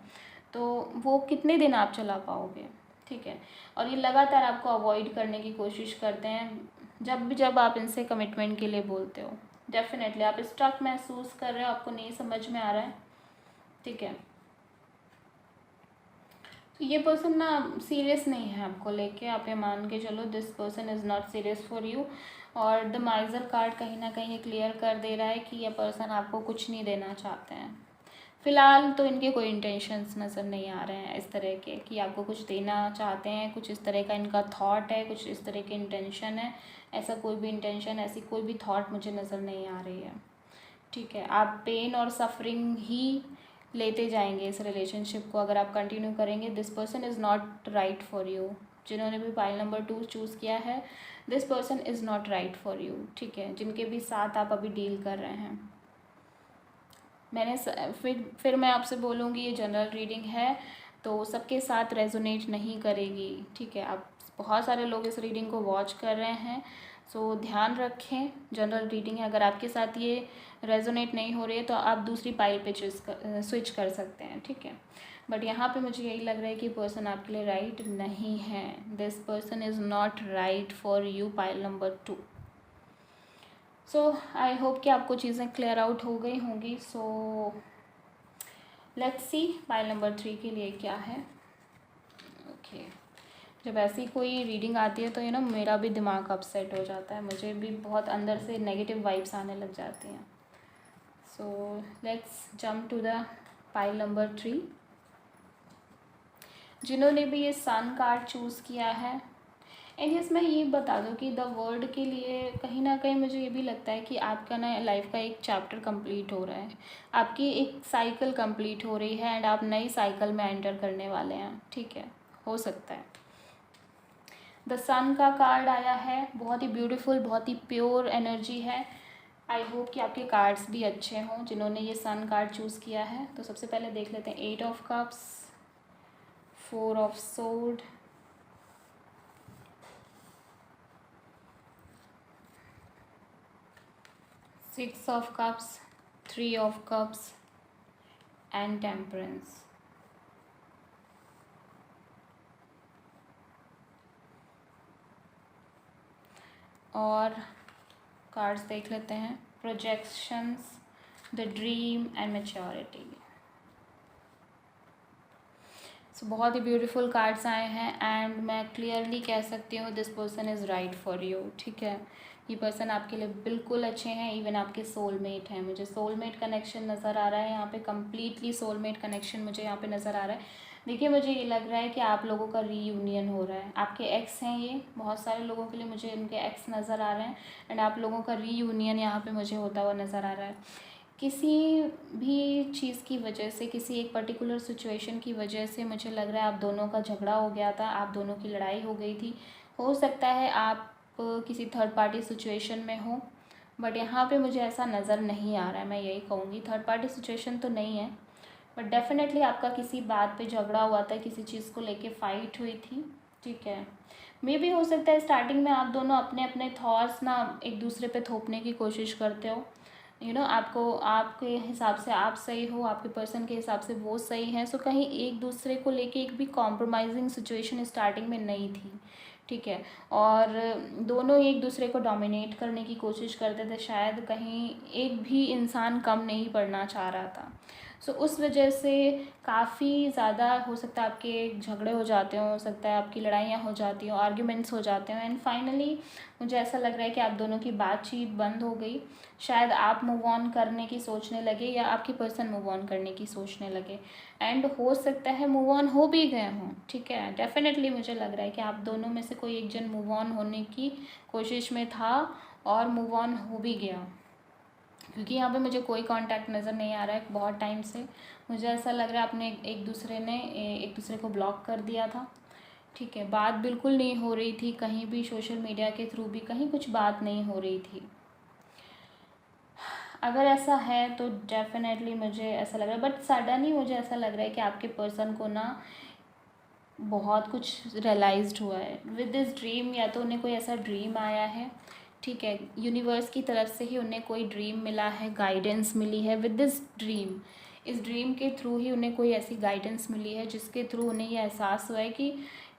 तो वो कितने दिन आप चला पाओगे, ठीक है। और ये लगातार आपको अवॉइड करने की कोशिश करते हैं जब आप इनसे कमिटमेंट के लिए बोलते हो। डेफिनेटली आप स्टक महसूस कर रहे हो, आपको नहीं समझ में आ रहा है, ठीक है। तो ये पर्सन ना सीरियस नहीं है आपको लेके, आप ये मान के चलो this person is not serious for you. और द माइजर कार्ड कहीं ना कहीं क्लियर कर दे रहा है कि ये पर्सन आपको कुछ नहीं देना चाहते हैं फ़िलहाल। तो इनके कोई इंटेंशंस नज़र नहीं आ रहे हैं इस तरह के कि आपको कुछ देना चाहते हैं, कुछ इस तरह का इनका थॉट है, कुछ इस तरह के इंटेंशन है। ऐसा कोई भी इंटेंशन, ऐसी कोई भी थॉट मुझे नज़र नहीं आ रही है, ठीक है। आप पेन और सफरिंग ही लेते जाएंगे इस रिलेशनशिप को अगर आप कंटिन्यू करेंगे। This person is not right for you. जिन्होंने भी पाइल नंबर 2 चूज़ किया है, this person is not right for you, ठीक है। जिनके भी साथ आप अभी डील कर रहे हैं, मैंने फिर मैं आपसे बोलूँगी ये जनरल रीडिंग है तो सबके साथ रेजोनेट नहीं करेगी, ठीक है। आप बहुत सारे लोग इस रीडिंग को वॉच कर रहे हैं, सो ध्यान रखें, जनरल रीडिंग है। अगर आपके साथ ये रेजोनेट नहीं हो रही है तो आप दूसरी पाइल पे स्विच कर सकते हैं, ठीक है। बट यहाँ पे मुझे यही लग रहा है कि पर्सन आपके लिए राइट नहीं है। This person is not right for you, pile number 2। So I hope कि आपको चीज़ें क्लियर आउट हो गई होंगी। So let's see pile number 3 के लिए क्या है। ओके, जब ऐसी कोई रीडिंग आती है तो मेरा भी दिमाग अपसेट हो जाता है, मुझे भी बहुत अंदर से नेगेटिव वाइब्स आने लग जाती हैं। So let's jump to the pile number 3। जिन्होंने भी ये सन कार्ड चूज़ किया है, एंड यस मैं ये बता दूँ कि द वर्ल्ड के लिए कहीं ना कहीं मुझे ये भी लगता है कि आपका ना लाइफ का एक चैप्टर कंप्लीट हो रहा है, आपकी एक साइकिल कंप्लीट हो रही है एंड आप नई साइकिल में एंटर करने वाले हैं, ठीक है। हो सकता है द सन का कार्ड आया है, बहुत ही ब्यूटीफुल, बहुत ही प्योर एनर्जी है। आई होप कि आपके कार्ड्स भी अच्छे हों जिन्होंने ये सन कार्ड चूज़ किया है। तो सबसे पहले देख लेते हैं 8 of cups, 4 of sword, 6 of cups, 3 of cups and temperance। और कार्ड्स देख लेते हैं projections, the dream and maturity. So बहुत ही ब्यूटीफुल कार्ड्स आए हैं एंड मैं क्लियरली कह सकती हूँ this person is right for you, ठीक है। ये पर्सन आपके लिए बिल्कुल अच्छे हैं, इवन आपके सोलमेट हैं। मुझे सोलमेट कनेक्शन नज़र आ रहा है यहाँ पे, कम्प्लीटली सोलमेट कनेक्शन मुझे यहाँ पे नज़र आ रहा है। देखिए, मुझे ये लग रहा है कि आप लोगों का रीयूनियन हो रहा है। आपके एक्स हैं ये, बहुत सारे लोगों के लिए मुझे उनके एक्स नज़र आ रहे हैं एंड आप लोगों का रीयूनियन यहाँ पे मुझे होता हुआ नज़र आ रहा है। किसी भी चीज़ की वजह से, किसी एक पर्टिकुलर सिचुएशन की वजह से मुझे लग रहा है आप दोनों का झगड़ा हो गया था, आप दोनों की लड़ाई हो गई थी। हो सकता है आप किसी थर्ड पार्टी सिचुएशन में हो, बट यहाँ पे मुझे ऐसा नज़र नहीं आ रहा है। मैं यही कहूँगी, थर्ड पार्टी सिचुएशन तो नहीं है, बट डेफिनेटली आपका किसी बात पे झगड़ा हुआ था, किसी चीज़ को लेके फाइट हुई थी, ठीक है। मे भी हो सकता है स्टार्टिंग में आप दोनों अपने अपने थॉट्स ना एक दूसरे पे थोपने की कोशिश करते हो। आपको आपके हिसाब से आप सही हो, आपके पर्सन के हिसाब से वो सही है। सो कहीं एक दूसरे को लेके एक भी कॉम्प्रोमाइजिंग सिचुएशन स्टार्टिंग में नहीं थी, ठीक है। और दोनों एक दूसरे को डोमिनेट करने की कोशिश करते थे, शायद कहीं एक भी इंसान कम नहीं पड़ना चाह रहा था। सो उस वजह से काफ़ी ज़्यादा हो सकता है आपके झगड़े हो जाते हो सकता है आपकी लड़ाइयाँ हो जाती हो, आर्ग्यूमेंट्स हो जाते हो, एंड फाइनली मुझे ऐसा लग रहा है कि आप दोनों की बातचीत बंद हो गई। शायद आप मूव ऑन करने की सोचने लगे या आपकी पर्सन मूव ऑन करने की सोचने लगे, एंड हो सकता है मूव ऑन हो भी गए हों। ठीक है, डेफिनेटली मुझे लग रहा है कि आप दोनों में से कोई एक जन मूव ऑन होने की कोशिश में था और मूव ऑन हो भी गया, क्योंकि यहाँ पे मुझे कोई कांटेक्ट नज़र नहीं आ रहा है बहुत टाइम से। मुझे ऐसा लग रहा है आपने एक दूसरे को ब्लॉक कर दिया था। ठीक है, बात बिल्कुल नहीं हो रही थी कहीं भी, सोशल मीडिया के थ्रू भी कहीं कुछ बात नहीं हो रही थी। अगर ऐसा है तो डेफिनेटली मुझे ऐसा लग रहा है, बट सडनली मुझे ऐसा लग रहा है कि आपके पर्सन को ना बहुत कुछ रियलाइज्ड हुआ है विद दिस ड्रीम। या तो उन्हें कोई ऐसा ड्रीम आया है, ठीक है, यूनिवर्स की तरफ से ही उन्हें कोई ड्रीम मिला है, गाइडेंस मिली है विद दिस ड्रीम। इस ड्रीम के थ्रू ही उन्हें कोई ऐसी गाइडेंस मिली है जिसके थ्रू उन्हें यह एहसास हुआ है कि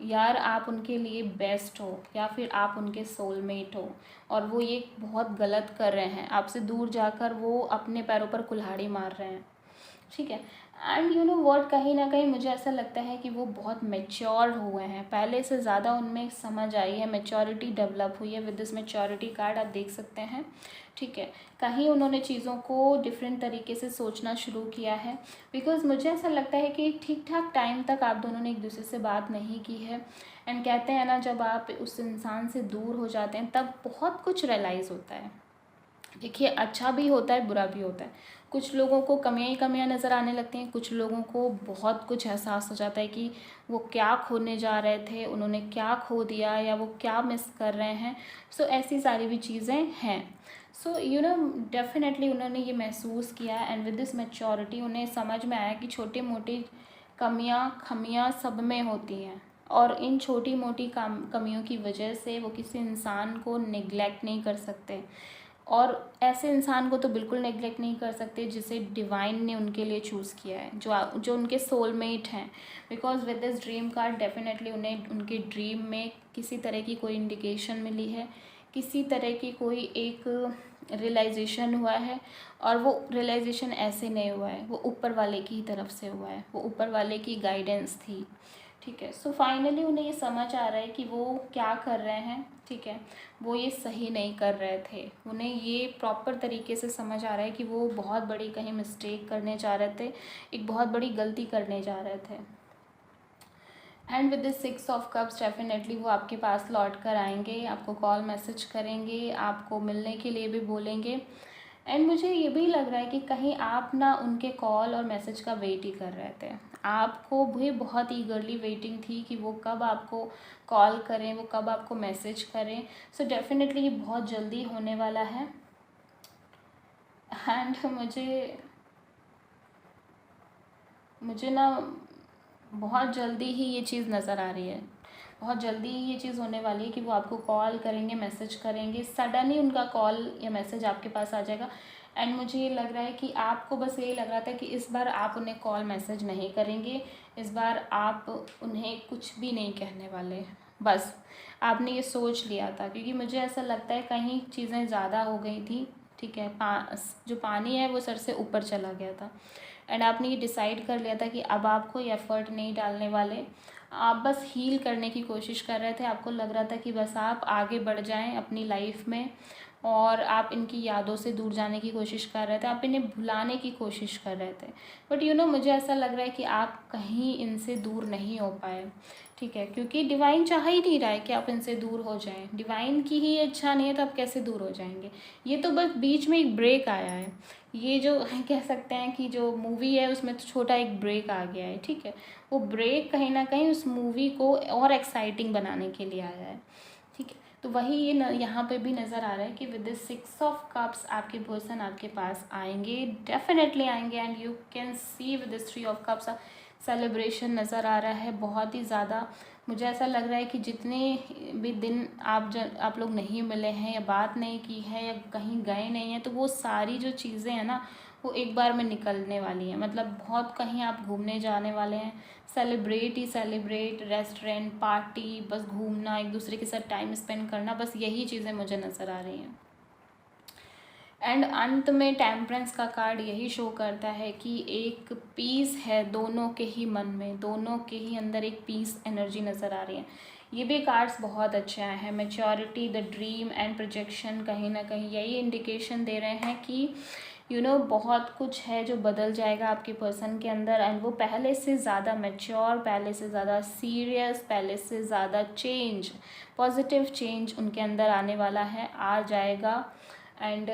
यार आप उनके लिए बेस्ट हो या फिर आप उनके सोलमेट हो, और वो ये बहुत गलत कर रहे हैं। आपसे दूर जाकर वो अपने पैरों पर कुल्हाड़ी मार रहे हैं। ठीक है, एंड यू नो वॉट, कहीं ना कहीं मुझे ऐसा लगता है कि वो बहुत मेच्योर हुए हैं, पहले से ज़्यादा उनमें समझ आई है, मेच्योरिटी डेवलप हुई है विद दिस मेच्योरिटी कार्ड, आप देख सकते हैं। ठीक है, कहीं उन्होंने चीज़ों को डिफरेंट तरीके से सोचना शुरू किया है, बिकॉज मुझे ऐसा लगता है कि ठीक ठाक टाइम तक आप दोनों ने एक दूसरे से बात नहीं की है। एंड कहते हैं ना, जब आप उस इंसान से दूर हो जाते हैं तब बहुत कुछ रियलाइज़ होता है। देखिए, अच्छा भी होता है, बुरा भी होता है। कुछ लोगों को कमियां ही कमियां नज़र आने लगती हैं, कुछ लोगों को बहुत कुछ एहसास हो जाता है कि वो क्या खोने जा रहे थे, उन्होंने क्या खो दिया या वो क्या मिस कर रहे हैं। सो ऐसी सारी भी चीज़ें हैं। सो यू नो डेफिनेटली उन्होंने ये महसूस किया, एंड विद दिस मैच्योरिटी उन्हें समझ में आया कि छोटी मोटी खमियां सब में होती हैं, और इन छोटी मोटी कमियों की वजह से वो किसी इंसान को निगलेक्ट नहीं कर सकते, और ऐसे इंसान को तो बिल्कुल नेगलेक्ट नहीं कर सकते जिसे डिवाइन ने उनके लिए चूज़ किया है, जो उनके सोलमेट हैं। Because with this dream card definitely उन्हें उनके ड्रीम में किसी तरह की कोई इंडिकेशन मिली है, किसी तरह की कोई एक रियलाइजेशन हुआ है, और वो रियलाइजेशन ऐसे नहीं हुआ है, वो ऊपर वाले की ही तरफ से हुआ है, वो ऊपर वाले की गाइडेंस थी। ठीक है, सो फाइनली उन्हें ये समझ आ रहा है कि वो क्या कर रहे हैं। ठीक है, वो ये सही नहीं कर रहे थे, उन्हें ये प्रॉपर तरीके से समझ आ रहा है कि वो बहुत बड़ी कहीं मिस्टेक करने जा रहे थे, एक बहुत बड़ी गलती करने जा रहे थे। And with this 6 of cups definitely वो आपके पास लौट कर आएंगे, आपको कॉल मैसेज करेंगे, आपको मिलने के लिए भी बोलेंगे। एंड मुझे ये भी लग रहा है कि कहीं आप ना उनके कॉल और मैसेज का वेट ही कर रहे थे, आपको भी बहुत ईगरली वेटिंग थी कि वो कब आपको कॉल करें, वो कब आपको मैसेज करें। सो डेफिनेटली ये बहुत जल्दी होने वाला है। एंड मुझे ना बहुत जल्दी ही ये चीज़ नज़र आ रही है, बहुत जल्दी ही ये चीज़ होने वाली है कि वो आपको कॉल करेंगे, मैसेज करेंगे, सडनली उनका कॉल या मैसेज आपके पास आ जाएगा। एंड मुझे ये लग रहा है कि आपको बस यही लग रहा था कि इस बार आप उन्हें कॉल मैसेज नहीं करेंगे, इस बार आप उन्हें कुछ भी नहीं कहने वाले, बस आपने ये सोच लिया था। क्योंकि मुझे ऐसा लगता है कहीं चीज़ें ज़्यादा हो गई थी। ठीक है, जो पानी है वो सर से ऊपर चला गया था, एंड आपने ये डिसाइड कर लिया था कि अब आप कोई एफ़र्ट नहीं डालने वाले, आप बस हील करने की कोशिश कर रहे थे। आपको लग रहा था कि बस आप आगे बढ़ जाएं अपनी लाइफ में, और आप इनकी यादों से दूर जाने की कोशिश कर रहे थे, आप इन्हें भुलाने की कोशिश कर रहे थे। बट यू नो मुझे ऐसा लग रहा है कि आप कहीं इनसे दूर नहीं हो पाए। ठीक है, क्योंकि डिवाइन चाह ही नहीं रहा है कि आप इनसे दूर हो जाएं, डिवाइन की ही इच्छा नहीं है तो आप कैसे दूर हो जाएंगे। ये तो बस बीच में एक ब्रेक आया है, ये जो कह सकते हैं कि जो मूवी है उसमें तो छोटा एक ब्रेक आ गया है। ठीक है, वो ब्रेक कहीं ना कहीं उस मूवी को और एक्साइटिंग बनाने के लिए आया है। ठीक है, तो वही ये यहाँ पे भी नज़र आ रहा है कि विद दिस 6 ऑफ कप्स आपके पर्सन आपके पास आएंगे, डेफिनेटली आएंगे। And you can see with this 3 of cups celebration नज़र आ रहा है बहुत ही ज़्यादा। मुझे ऐसा लग रहा है कि जितने भी दिन आप लोग नहीं मिले हैं या बात नहीं की है या कहीं गए नहीं हैं, तो वो सारी जो चीज़ें हैं ना वो एक बार में निकलने वाली हैं। मतलब बहुत कहीं आप घूमने जाने वाले हैं, सेलिब्रेट ही सेलिब्रेट, रेस्टोरेंट, पार्टी, बस घूमना, एक दूसरे के साथ टाइम स्पेंड करना, बस यही चीज़ें मुझे नज़र आ रही हैं। एंड अंत में टेम्परेंस का कार्ड यही शो करता है कि एक पीस है दोनों के ही मन में, दोनों के ही अंदर एक पीस एनर्जी नज़र आ रही है। ये भी कार्ड्स बहुत अच्छे आए हैं। Maturity, the dream and projection कहीं ना कहीं यही इंडिकेशन दे रहे हैं कि बहुत कुछ है जो बदल जाएगा आपके पर्सन के अंदर, एंड वो पहले से ज़्यादा मैच्योर, पहले से ज़्यादा सीरियस, पहले से ज़्यादा चेंज, पॉजिटिव चेंज उनके अंदर आने वाला है, आ जाएगा। एंड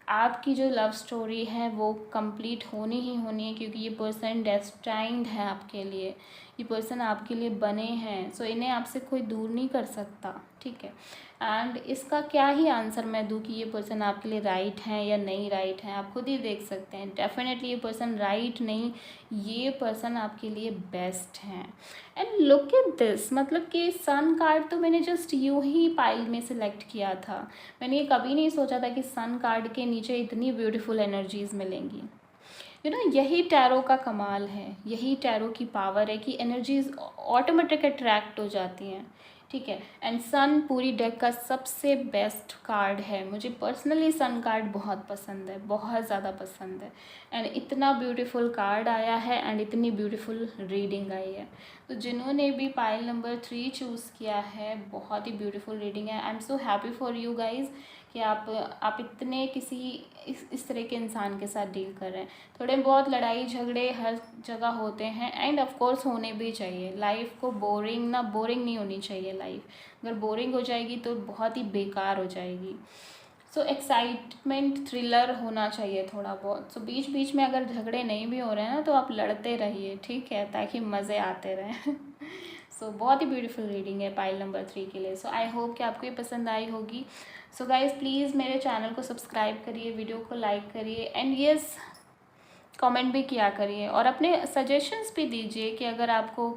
आपकी जो लव स्टोरी है वो कंप्लीट होनी ही होनी है, क्योंकि ये पर्सन डेस्टाइंड है आपके लिए, ये पर्सन आपके लिए बने हैं। सो इन्हें आपसे कोई दूर नहीं कर सकता, ठीक है। एंड इसका क्या ही आंसर मैं दूँ कि ये पर्सन आपके लिए राइट है या नहीं राइट है, आप खुद ही देख सकते हैं। डेफिनेटली ये पर्सन राइट नहीं, ये पर्सन आपके लिए बेस्ट हैं। एंड लुक एट दिस, मतलब कि सन कार्ड तो मैंने जस्ट यूँ ही पाइल में सिलेक्ट किया था। मैंने ये कभी नहीं सोचा था कि सन कार्ड के नीचे इतनी ब्यूटीफुल एनर्जीज मिलेंगी। यही टैरो का कमाल है, यही टैरो की पावर है कि एनर्जीज ऑटोमेटिक अट्रैक्ट हो जाती हैं, ठीक है। एंड सन पूरी डेक का सबसे बेस्ट कार्ड है। मुझे पर्सनली सन कार्ड बहुत पसंद है, बहुत ज़्यादा पसंद है। एंड इतना ब्यूटीफुल कार्ड आया है एंड इतनी ब्यूटीफुल रीडिंग आई है। तो जिन्होंने भी पाइल नंबर 3 चूज़ किया है, बहुत ही ब्यूटीफुल रीडिंग है। I am so happy for you guys कि आप इतने किसी इस तरह के इंसान के साथ डील कर रहे हैं। थोड़े बहुत लड़ाई झगड़े हर जगह होते हैं, एंड ऑफ कोर्स होने भी चाहिए। लाइफ को बोरिंग नहीं होनी चाहिए लाइफ। अगर बोरिंग हो जाएगी तो बहुत ही बेकार हो जाएगी। सो एक्साइटमेंट, थ्रिलर होना चाहिए थोड़ा बहुत। सो बीच बीच में अगर झगड़े नहीं भी हो रहे हैं ना, तो आप लड़ते रहिए, ठीक है, ताकि मज़े आते रहें। सो बहुत ही ब्यूटीफुल रीडिंग है पाइल नंबर 3 के लिए। सो आई होप कि आपको ये पसंद आई होगी। सो गाइज़ प्लीज़ मेरे चैनल को सब्सक्राइब करिए, वीडियो को लाइक करिए, एंड यस कमेंट भी किया करिए, और अपने सजेशंस भी दीजिए कि अगर आपको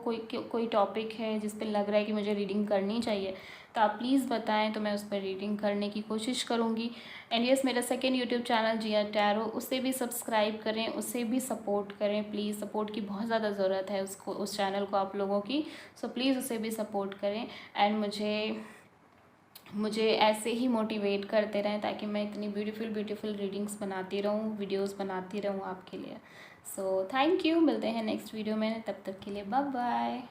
कोई टॉपिक है जिस पे लग रहा है कि मुझे रीडिंग करनी चाहिए, तो आप प्लीज़ बताएं, तो मैं उस पर रीडिंग करने की कोशिश करूँगी। एंड यस मेरा सेकेंड यूट्यूब चैनल जिया टैरो, उसे भी सब्सक्राइब करें, उसे भी सपोर्ट करें प्लीज़। सपोर्ट की बहुत ज़्यादा ज़रूरत है उस चैनल को आप लोगों की। सो प्लीज़ उसे भी सपोर्ट करें, एंड मुझे ऐसे ही मोटिवेट करते रहें, ताकि मैं इतनी ब्यूटीफुल रीडिंग्स बनाती रहूँ, वीडियोस बनाती रहूँ आपके लिए। सो थैंक यू, मिलते हैं नेक्स्ट वीडियो में, तब तक के लिए बाय बाय।